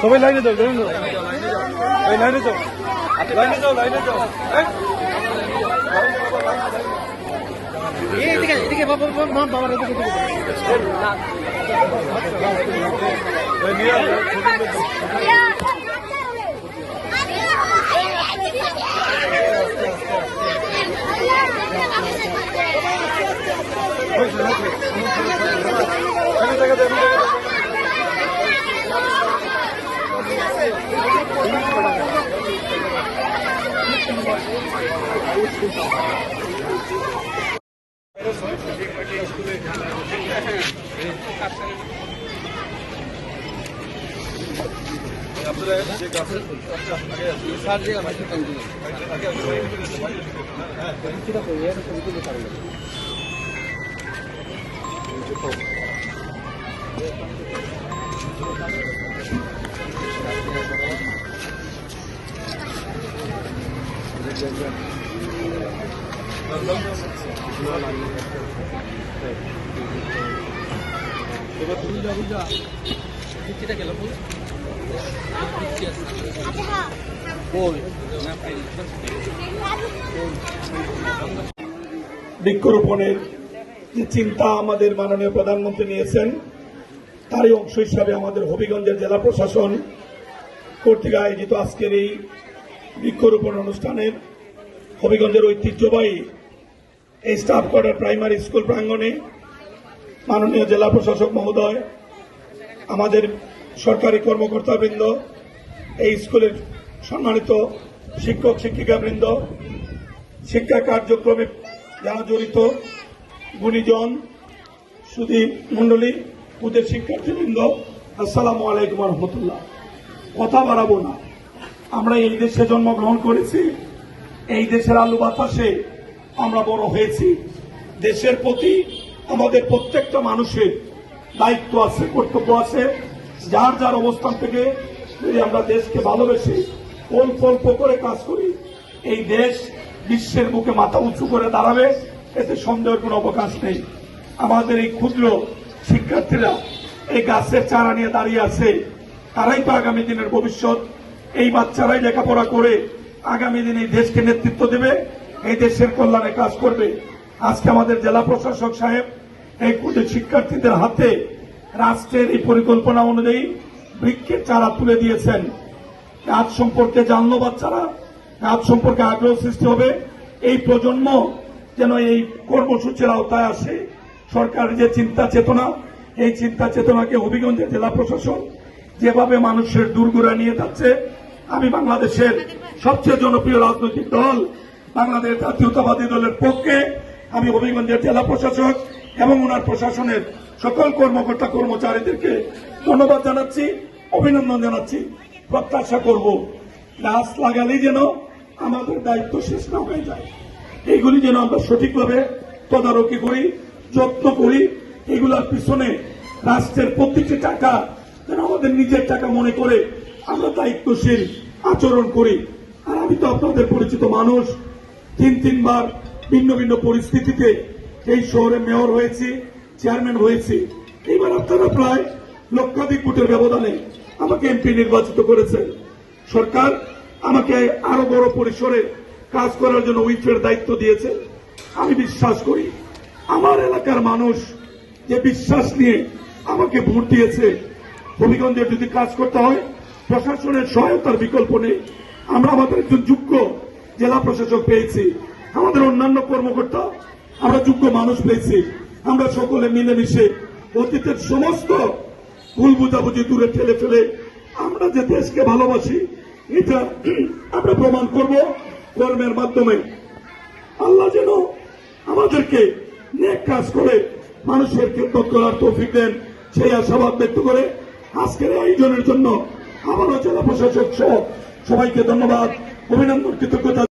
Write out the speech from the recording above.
সবাই লাইনে যাও, লাইনে যাও, লাইনে যাও, লাইনে যাও, লাইনে যাও। এদিকে বাবার বৃক্ষরোপণের যে চিন্তা আমাদের মাননীয় প্রধানমন্ত্রী নিয়েছেন তারই অংশ হিসাবে আমাদের হবিগঞ্জের জেলা প্রশাসন কর্তৃক আয়োজিত আজকের এই বৃক্ষরোপণ অনুষ্ঠানের হবিগঞ্জের ঐতিহ্যবাহী এই স্টাফ কোয়ার্টার প্রাইমারি স্কুল প্রাঙ্গণে মাননীয় জেলা প্রশাসক মহোদয়, আমাদের সরকারি কর্মকর্তাবৃন্দ, এই স্কুলের সম্মানিত শিক্ষক শিক্ষিকাবৃন্দ, শিক্ষা কার্যক্রমে যারা জড়িত গুণীজন, সুধী মন্ডলী, ওদের শিক্ষার্থীবৃন্দ, আসসালামু আলাইকুম রহমতুল্লাহ। কথা বাড়াবো না, আমরা এই দেশে জন্মগ্রহণ করেছি, এই দেশের আলু বাতাসে আমরা বড় হয়েছি। দেশের প্রতি আমাদের প্রত্যেকটা মানুষের দায়িত্ব আছে, কর্তব্য আছে। যার যার অবস্থান থেকে যদি আমরা দেশকে ভালোবেসে অল্প অল্প করে কাজ করি, এই দেশ বিশ্বের বুকে মাথা উঁচু করে দাঁড়াবে, এতে সন্দেহের কোনো অবকাশ নেই। আমাদের এই ক্ষুদ্র শিক্ষার্থীরা এই গাছের চারা নিয়ে দাঁড়িয়ে আছে, তারাই তো আগামী দিনের ভবিষ্যৎ। এই বাচ্চারাই লেখাপড়া করে আগামী দিনে এই দেশকে নেতৃত্ব দেবে, এই দেশের কল্যাণে কাজ করবে। আজকে আমাদের জেলা প্রশাসক সাহেব এই ক্ষুদ্র শিক্ষার্থীদের হাতে রাষ্ট্রের এই পরিকল্পনা অনুযায়ী বৃক্ষের চারা তুলে দিয়েছেন। গাছ সম্পর্কে জানলো বাচ্চারা, গাছ সম্পর্কে আগ্রহ সৃষ্টি হবে, এই প্রজন্ম যেন এই কর্মসূচির আওতায় আসে। সরকারের যে চিন্তা চেতনা, এই চিন্তা চেতনাকে হবিগঞ্জের জেলা প্রশাসন যেভাবে মানুষের দূরগোড়া নিয়ে যাচ্ছে, আমি বাংলাদেশের সবচেয়ে জনপ্রিয় রাজনৈতিক দল বাংলাদেশ জাতীয়তাবাদী দলের পক্ষে আমি হবিগঞ্জের জেলা প্রশাসক এবং ওনার প্রশাসনের সকল কর্মকর্তা কর্মচারীদেরকে ধন্যবাদ জানাচ্ছি, অভিনন্দন জানাচ্ছি। প্রত্যাশা করব গাছ লাগালেই যেন আমাদের দায়িত্ব শেষ না হয়ে যায়, এইগুলি যেন আমরা সঠিকভাবে তদারকি করি, যত্ন করি। এগুলোর পিছনে রাষ্ট্রের প্রত্যেকটি টাকা যেন আমাদের নিজের টাকা মনে করে আমরা দায়িত্বশীল আচরণ করি। আর আমি তো আপনাদের পরিচিত মানুষ, তিনবার ভিন্ন ভিন্ন পরিস্থিতিতে এই শহরে মেয়র হয়েছি, চেয়ারম্যান হয়েছি। এইবার আপনারা প্রায় লক্ষাধিক ভোটের ব্যবধানে আমাকে এমপি নির্বাচিত করেছেন। সরকার আমাকে আরো বড় পরিসরে কাজ করার জন্য উইফের দায়িত্ব দিয়েছে। আমি বিশ্বাস করি আমার এলাকার মানুষ যে বিশ্বাস নিয়ে আমাকে ভোট দিয়েছে, হবিগঞ্জে যদি কাজ করতে হয় প্রশাসনের সহায়তার বিকল্প নেই। আমরা আমাদের একজন যোগ্য জেলা প্রশাসক পেয়েছি, আমাদের অন্যান্য কর্মকর্তা আমরা যোগ্য মানুষ পেয়েছি। আমরা সকলে মিলেমিশে অতীতের সমস্ত ভুল বুঝাবুঝি দূরে ঠেলে ফেলে আমরা যে দেশকে ভালোবাসি এটা আমরা প্রমাণ করব কর্মের মাধ্যমে। আল্লাহ যেন আমাদেরকে নেক কাজ করে মানুষের খেদমত করার তৌফিক দেন, সেই আশাবাদ ব্যক্ত করে আজকের আয়োজনের জন্য আবারও জেলা প্রশাসক সহ সবাইকে ধন্যবাদ, অভিনন্দন, কৃতজ্ঞতা।